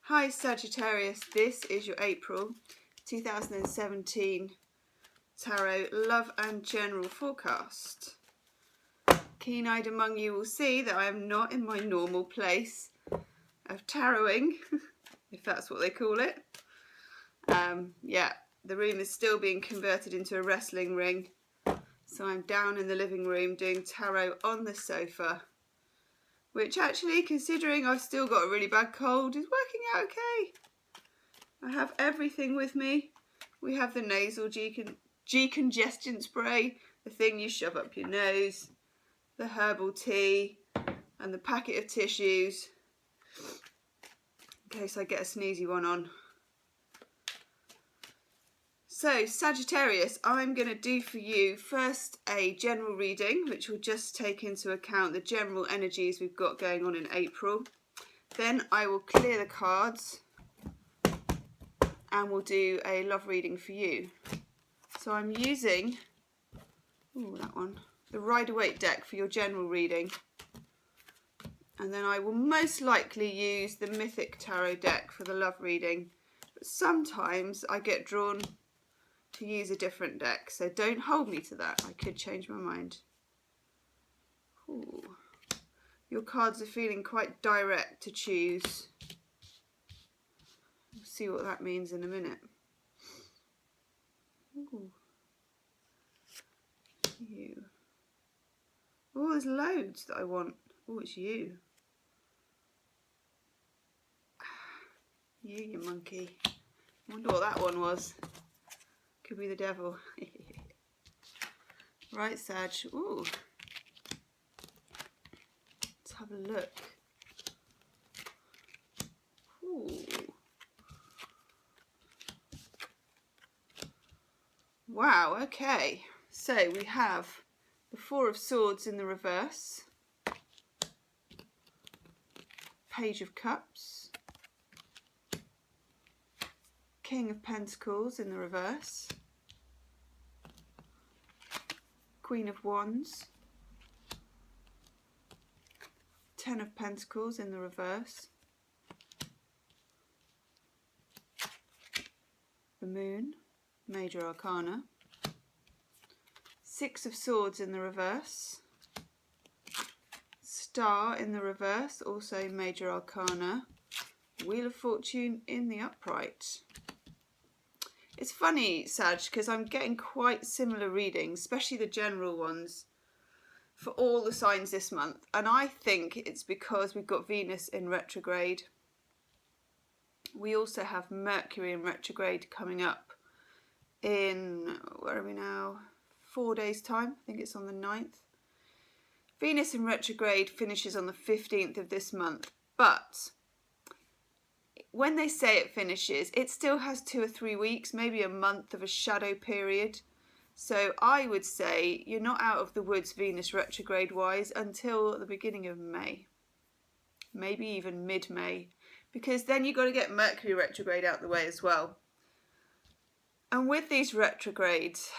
Hi Sagittarius, this is your April 2017 Tarot Love and General Forecast. Keen-eyed among you will see that I am not in my normal place of taroting, if that's what they call it. Yeah, the room is still being converted into a wrestling ring, so I'm down in the living room doing tarot on the sofa, which actually, considering I've still got a really bad cold, is working out okay. I have everything with me. We have the nasal decongestion spray, the thing you shove up your nose, the herbal tea, and the packet of tissues, in case I get a sneezy one on. So Sagittarius, I'm going to do for you first a general reading, which will just take into account the general energies we've got going on in April. Then I will clear the cards and we'll do a love reading for you. So I'm using that one, the Rider-Waite deck for your general reading. And then I will most likely use the Mythic Tarot deck for the love reading. But sometimes I get drawn to use a different deck, so don't hold me to that. I could change my mind. Ooh. Your cards are feeling quite direct to choose. We'll see what that means in a minute. Ooh. You. Oh, there's loads that I want. Oh, it's you. You monkey. I wonder what that one was. Could be the devil. Right, Sag. Ooh. Let's have a look. Ooh. Wow, okay. So we have the Four of Swords in the reverse, Page of Cups, King of Pentacles in the reverse, Queen of Wands, Ten of Pentacles in the reverse, the Moon, Major Arcana, Six of Swords in the reverse, Star in the reverse, also Major Arcana, Wheel of Fortune in the upright. It's funny, Sag, because I'm getting quite similar readings, especially the general ones, for all the signs this month. And I think it's because we've got Venus in retrograde. We also have Mercury in retrograde coming up in, where are we now? 4 days' time. I think it's on the 9th. Venus in retrograde finishes on the 15th of this month. But when they say it finishes, it still has 2 or 3 weeks, maybe a month of a shadow period. So I would say you're not out of the woods Venus retrograde wise until the beginning of May. Maybe even mid-May. Because then you've got to get Mercury retrograde out the way as well. And with these retrogrades,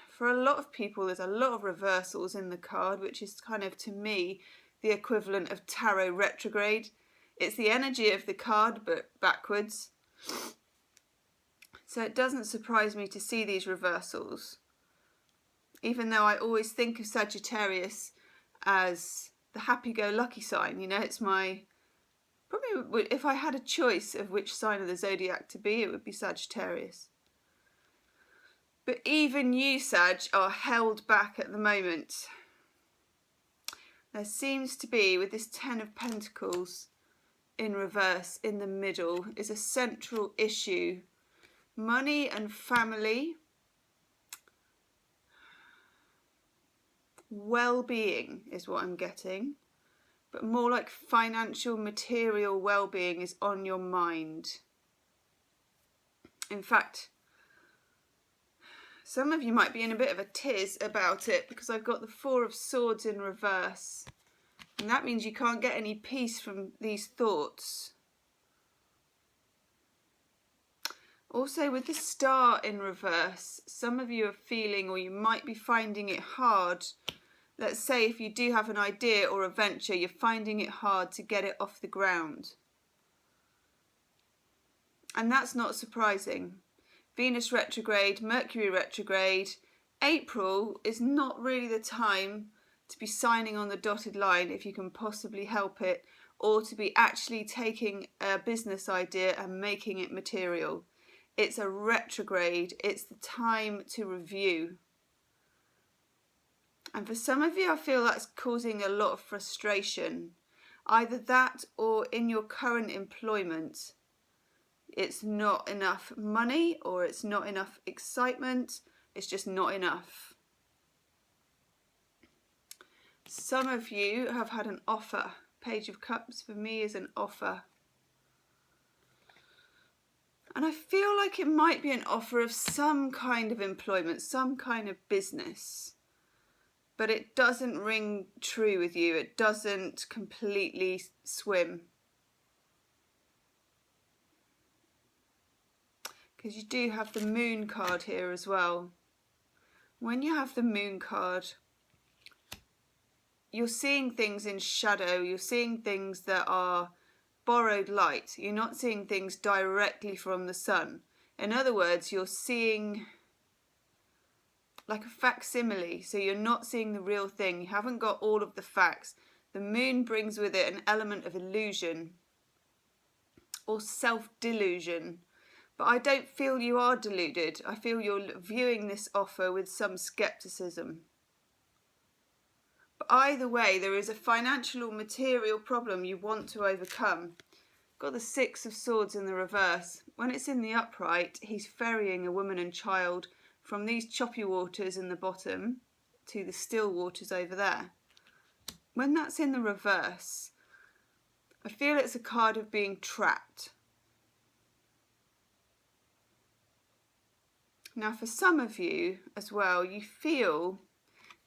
for a lot of people, there's a lot of reversals in the card, which is kind of, to me, the equivalent of tarot retrograde. It's the energy of the card, but backwards. So it doesn't surprise me to see these reversals. Even though I always think of Sagittarius as the happy-go-lucky sign. You know, it's my... Probably, if I had a choice of which sign of the zodiac to be, it would be Sagittarius. But even you, Sag, are held back at the moment. There seems to be, with this Ten of Pentacles in reverse in the middle, is a central issue. Money and family. Well-being is what I'm getting. But more like financial, material well-being is on your mind. In fact, some of you might be in a bit of a tiz about it because I've got the Four of Swords in reverse. And that means you can't get any peace from these thoughts. Also with the Star in reverse, some of you are feeling, or you might be finding it hard. Let's say if you do have an idea or a venture, you're finding it hard to get it off the ground. And that's not surprising. Venus retrograde, Mercury retrograde. April is not really the time to be signing on the dotted line if you can possibly help it, or to be actually taking a business idea and making it material. It's a retrograde. It's the time to review. And for some of you, I feel that's causing a lot of frustration. Either that or in your current employment, it's not enough money or it's not enough excitement. It's just not enough. Some of you have had an offer. Page of Cups for me is an offer. And I feel like it might be an offer of some kind of employment, some kind of business. But it doesn't ring true with you. It doesn't completely swim. Because you do have the Moon card here as well. When you have the Moon card, you're seeing things in shadow. You're seeing things that are borrowed light. You're not seeing things directly from the sun. In other words, you're seeing like a facsimile. So you're not seeing the real thing. You haven't got all of the facts. The Moon brings with it an element of illusion or self-delusion. But I don't feel you are deluded. I feel you're viewing this offer with some skepticism. But either way, there is a financial or material problem you want to overcome. Got the Six of Swords in the reverse. When it's in the upright, he's ferrying a woman and child from these choppy waters in the bottom to the still waters over there. When that's in the reverse, I feel it's a card of being trapped. Now, for some of you as well, you feel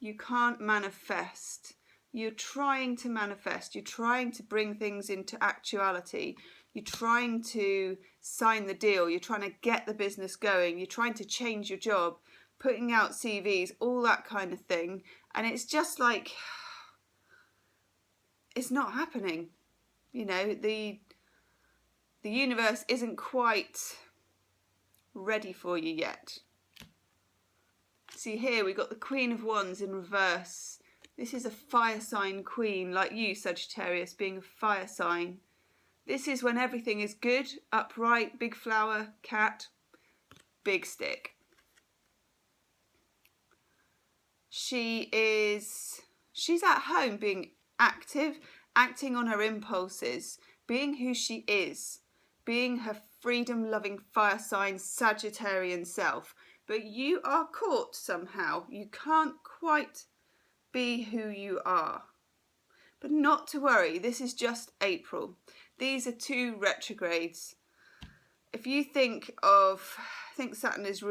you can't manifest. You're trying to manifest. You're trying to bring things into actuality. You're trying to sign the deal. You're trying to get the business going. You're trying to change your job, putting out CVs, all that kind of thing. And it's just like, it's not happening. You know, the universe isn't quite ready for you yet. See here, we got the Queen of Wands in reverse. This is a fire sign queen, like you, Sagittarius, being a fire sign. This is when everything is good, upright, big flower, cat, big stick. She's at home being active, acting on her impulses, being who she is, being her freedom-loving fire sign Sagittarian self. But you are caught somehow. You can't quite be who you are. But not to worry, this is just April. These are two retrogrades. If you think of, Sagittarius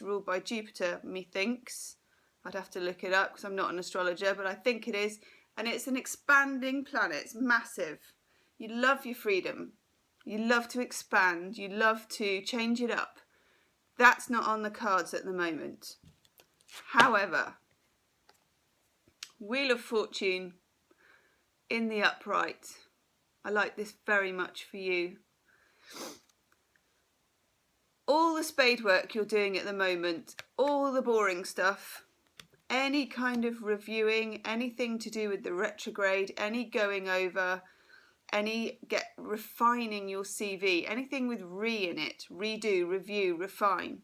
ruled by Jupiter, methinks. I'd have to look it up because I'm not an astrologer, but I think it is. And it's an expanding planet. It's massive. You love your freedom. You love to expand. You love to change it up. That's not on the cards at the moment. However, Wheel of Fortune in the upright. I like this very much for you. All the spade work you're doing at the moment, all the boring stuff, any kind of reviewing, anything to do with the retrograde, any going over, refining your CV, anything with in it, redo, review, refine,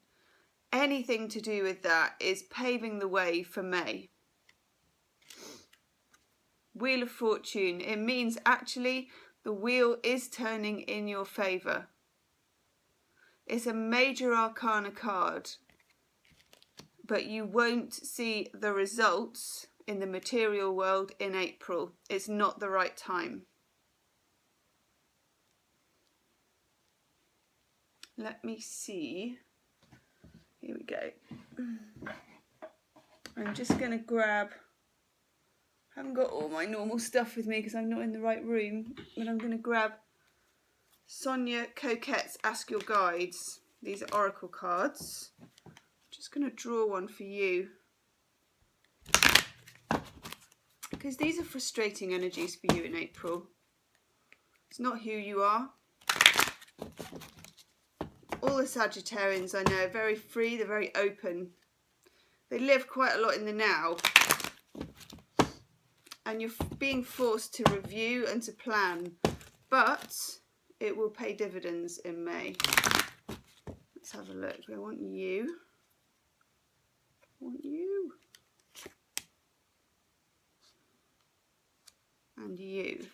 anything to do with that is paving the way for May. Wheel of Fortune, it means actually the wheel is turning in your favour. It's a major arcana card, but you won't see the results in the material world in April. It's not the right time. Let me see. Here we go. I'm just going to grab, I haven't got all my normal stuff with me because I'm not in the right room, but I'm going to grab Sonia Coquette's Ask Your Guides. These are oracle cards. I'm just going to draw one for you, because these are frustrating energies for you in April. It's not who you are. All the Sagittarians I know are very free, they're very open. They live quite a lot in the now. And you're being forced to review and to plan. But it will pay dividends in May. Let's have a look. I want you. I want you. And you.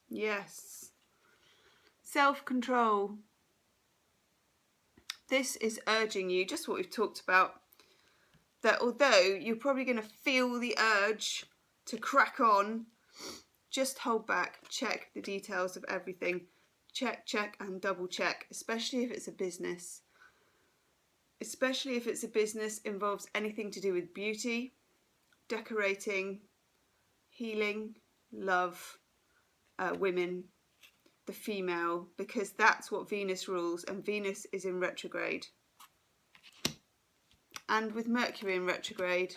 Yes. Self-control. This is urging you, just what we've talked about, that although you're probably going to feel the urge to crack on, just hold back, check the details of everything. Check, check and double check, especially if it's a business. Especially if it's a business involves anything to do with beauty, decorating, healing, love, women, the female, because that's what Venus rules, and Venus is in retrograde. And with Mercury in retrograde,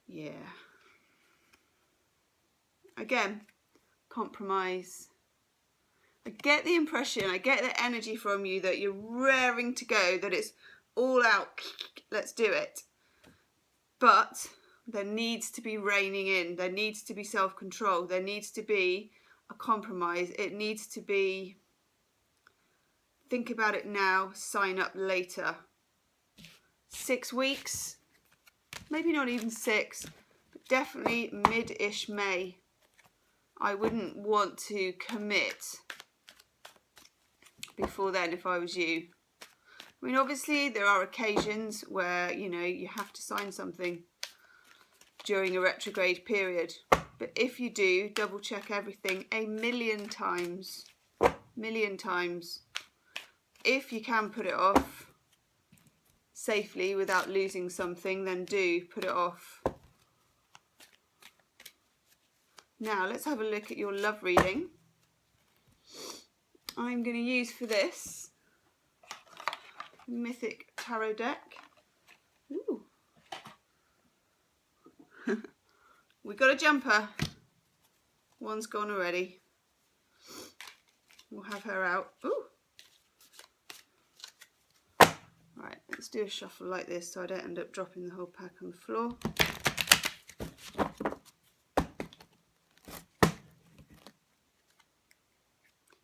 yeah. Again, compromise. I get the impression, I get the energy from you that you're raring to go, that it's all out, let's do it. But there needs to be reining in, there needs to be self-control, there needs to be a compromise, it needs to be think about it now, sign up later. 6 weeks, maybe not even 6, but definitely mid-ish May. I wouldn't want to commit before then if I was you. I mean, obviously there are occasions where, you know, you have to sign something during a retrograde period. But if you do, double check everything a million times. If you can put it off safely without losing something, then do put it off. Now let's have a look at your love reading. I'm going to use for this Mythic Tarot deck. Ooh. We got a jumper. One's gone already. We'll have her out. Ooh. Right, let's do a shuffle like this so I don't end up dropping the whole pack on the floor.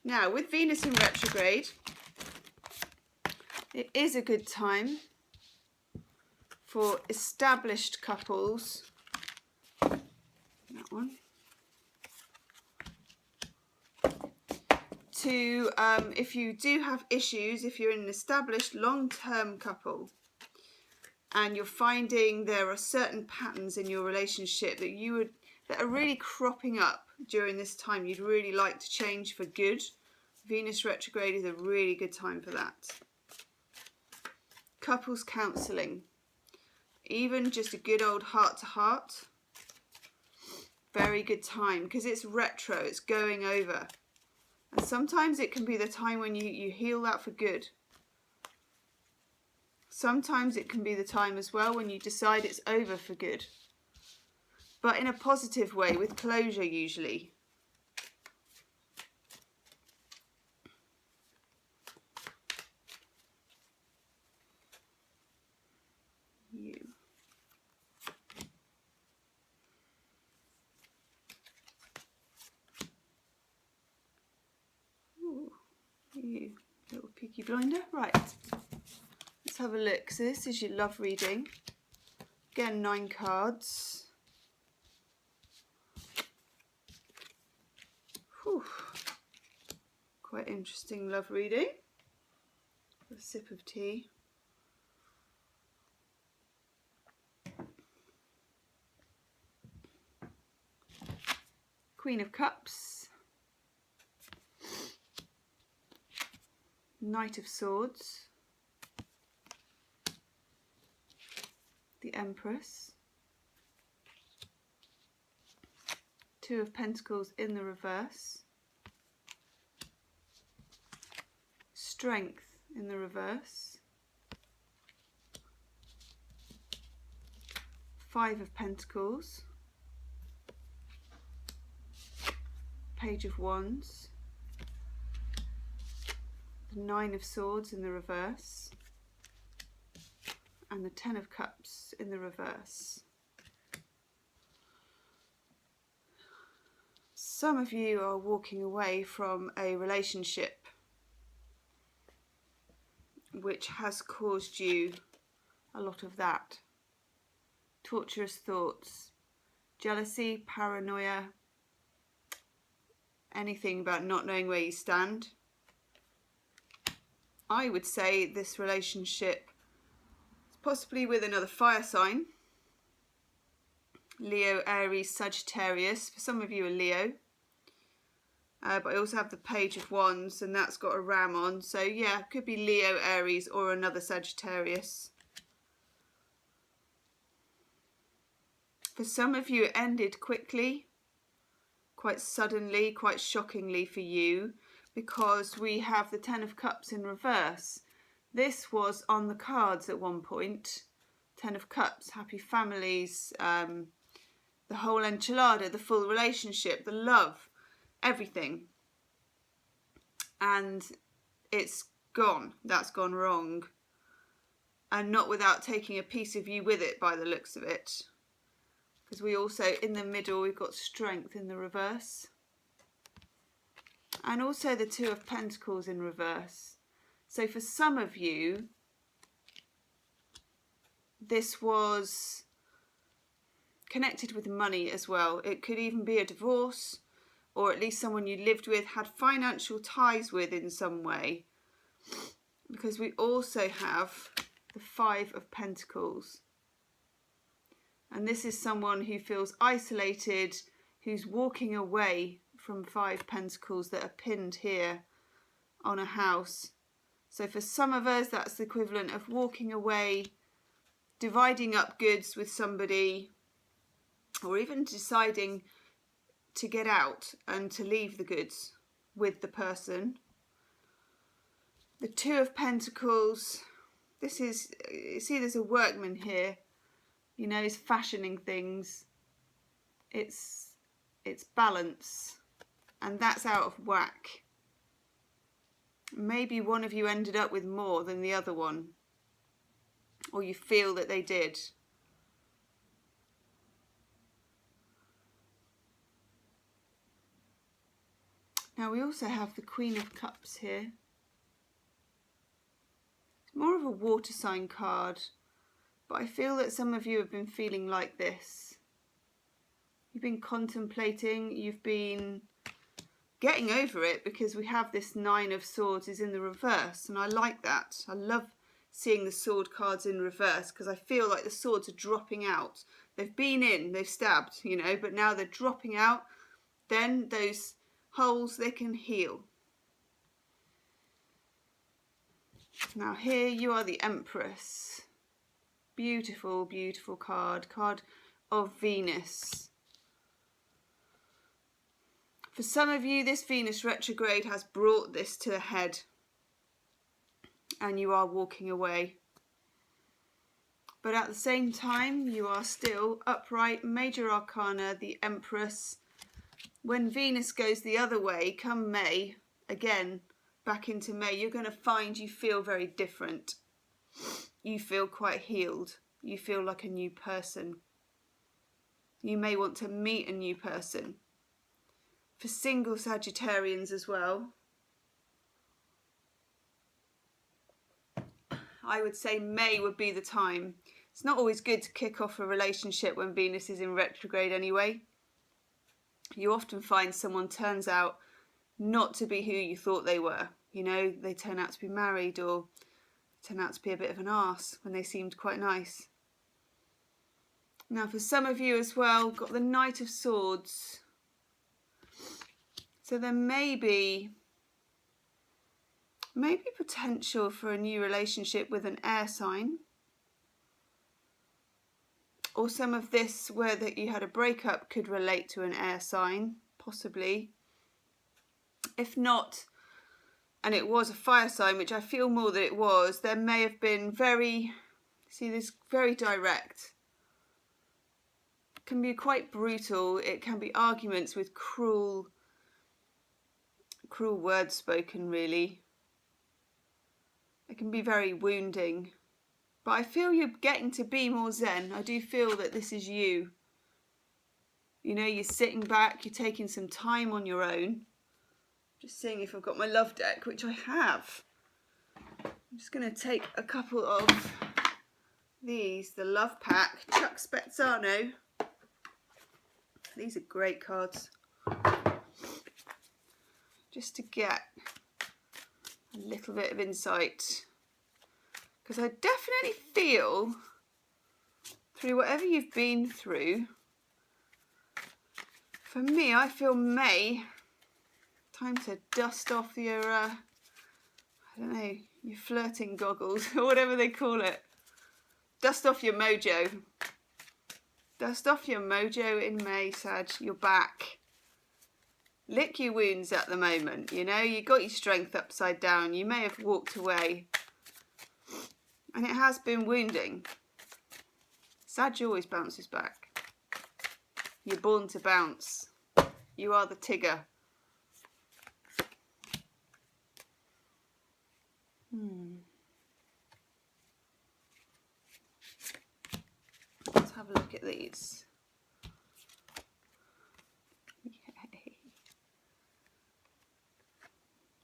Now, with Venus in retrograde, it is a good time for established couples. That one. To, if you do have issues, if you're in an established long-term couple and you're finding there are certain patterns in your relationship that are really cropping up during this time, you'd really like to change for good, Venus retrograde is a really good time for that. Couples counselling, even just a good old heart-to-heart, very good time because it's retro, it's going over. And sometimes it can be the time when you heal that for good. Sometimes it can be the time as well when you decide it's over for good. But in a positive way, with closure usually. You. Ooh, you little peaky blinder. Right, let's have a look. So this is your love reading. Again, 9 cards. Whew. Quite interesting love reading. A sip of tea. Queen of Cups. Knight of Swords. The Empress. 2 of Pentacles in the reverse. Strength in the reverse. Five of Pentacles, Page of Wands, the Nine of Swords in the reverse, and the Ten of Cups in the reverse. Some of you are walking away from a relationship which has caused you a lot of that. Torturous thoughts, jealousy, paranoia, anything about not knowing where you stand. I would say this relationship is possibly with another fire sign. Leo, Aries, Sagittarius. For some of you are Leo. But I also have the Page of Wands, and that's got a ram on. So yeah, it could be Leo, Aries, or another Sagittarius. For some of you, it ended quickly, quite suddenly, quite shockingly for you, because we have the Ten of Cups in reverse. This was on the cards at one point. Ten of Cups, happy families, the whole enchilada, the full relationship, the love, everything. And it's gone. That's gone wrong. And not without taking a piece of you with it by the looks of it. Because we also, in the middle, we've got Strength in the reverse. And also the Two of Pentacles in reverse. So for some of you, this was connected with money as well. It could even be a divorce, or at least someone you lived with, had financial ties with in some way. Because we also have the Five of Pentacles. And this is someone who feels isolated, who's walking away from Five Pentacles that are pinned here on a house. So for some of us, that's the equivalent of walking away, dividing up goods with somebody, or even deciding to get out and to leave the goods with the person. The Two of Pentacles, this is, you see there's a workman here, you know, he's fashioning things. It's balance, and that's out of whack. Maybe one of you ended up with more than the other one, or you feel that they did. Now we also have the Queen of Cups here. It's more of a water sign card, but I feel that some of you have been feeling like this. You've been contemplating, you've been getting over it, because we have this Nine of Swords is in the reverse, and I like that. I love seeing the sword cards in reverse, because I feel like the swords are dropping out. They've been in, they've stabbed, you know, but now they're dropping out. Then those holes, they can heal. Now here you are, the Empress. Beautiful, beautiful card of Venus. For some of you, this Venus retrograde has brought this to a head, and you are walking away. But at the same time, you are still upright, major arcana, the Empress. When Venus goes the other way, come May, again, back into May, you're going to find you feel very different. You feel quite healed. You feel like a new person. You may want to meet a new person. For single Sagittarians as well, I would say May would be the time. It's not always good to kick off a relationship when Venus is in retrograde anyway. You often find someone turns out not to be who you thought they were. You know, they turn out to be married, or turn out to be a bit of an arse when they seemed quite nice. Now for some of you as well, got the Knight of Swords. So there may be potential for a new relationship with an air sign. Or some of this where that you had a breakup could relate to an air sign, possibly. If not, and it was a fire sign, which I feel more that it was, there may have been very direct. can be quite brutal. It can be arguments with cruel words spoken, really. It can be very wounding. But I feel you're getting to be more zen. I do feel that this is you. You know, you're sitting back, you're taking some time on your own. Just seeing if I've got my love deck, which I have. I'm just going to take a couple of these, the Love Pack, Chuck Spezzano. These are great cards. Just to get a little bit of insight. Because I definitely feel, through whatever you've been through, for me, I feel May, time to dust off your, I don't know, your flirting goggles, or whatever they call it. Dust off your mojo. Dust off your mojo in May, Sag. You're back. Lick your wounds at the moment, you know. You got your strength upside down. You may have walked away. And it has been wounding. Sag always bounces back. You're born to bounce. You are the Tigger. Let's have a look at these. Yay.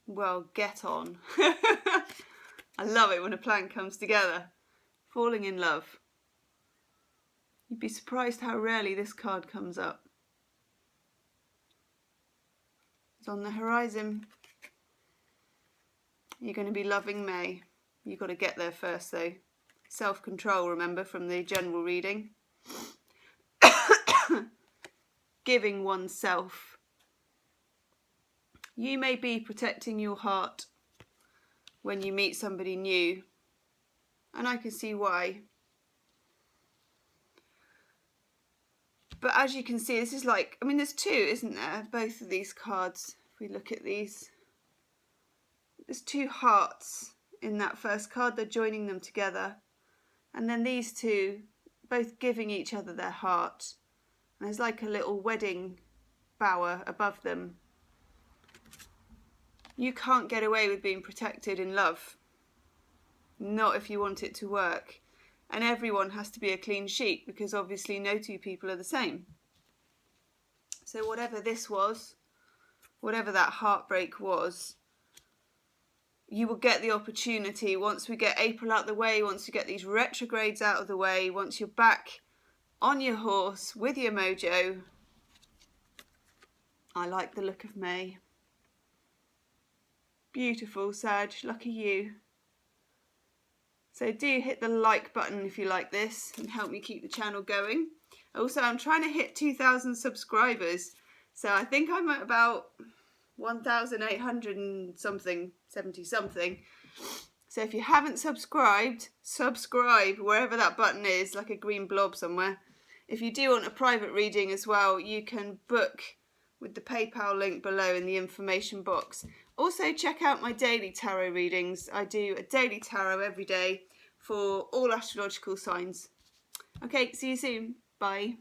Well, get on. I love it when a plan comes together. Falling in love. You'd be surprised how rarely this card comes up. It's on the horizon. You're going to be loving May. You've got to get there first though. Self-control, remember, from the general reading. Giving oneself. You may be protecting your heart when you meet somebody new. And I can see why. But as you can see, this is like, I mean, there's two, isn't there? Both of these cards, if we look at these. There's two hearts in that first card. They're joining them together. And then these two, both giving each other their heart. And there's like a little wedding bower above them. You can't get away with being protected in love. Not if you want it to work. And everyone has to be a clean sheet, because obviously no two people are the same. So whatever this was, whatever that heartbreak was, you will get the opportunity once we get April out of the way, once you get these retrogrades out of the way, once you're back on your horse with your mojo. I like the look of May. Beautiful, Sag. Lucky you. So do hit the like button if you like this and help me keep the channel going. Also, I'm trying to hit 2,000 subscribers. So I think I'm at about 1,800 and something, 70 something. So if you haven't subscribed, subscribe wherever that button is, like a green blob somewhere. If you do want a private reading as well, you can book with the PayPal link below in the information box. Also, check out my daily tarot readings. I do a daily tarot every day for all astrological signs. Okay, see you soon. Bye.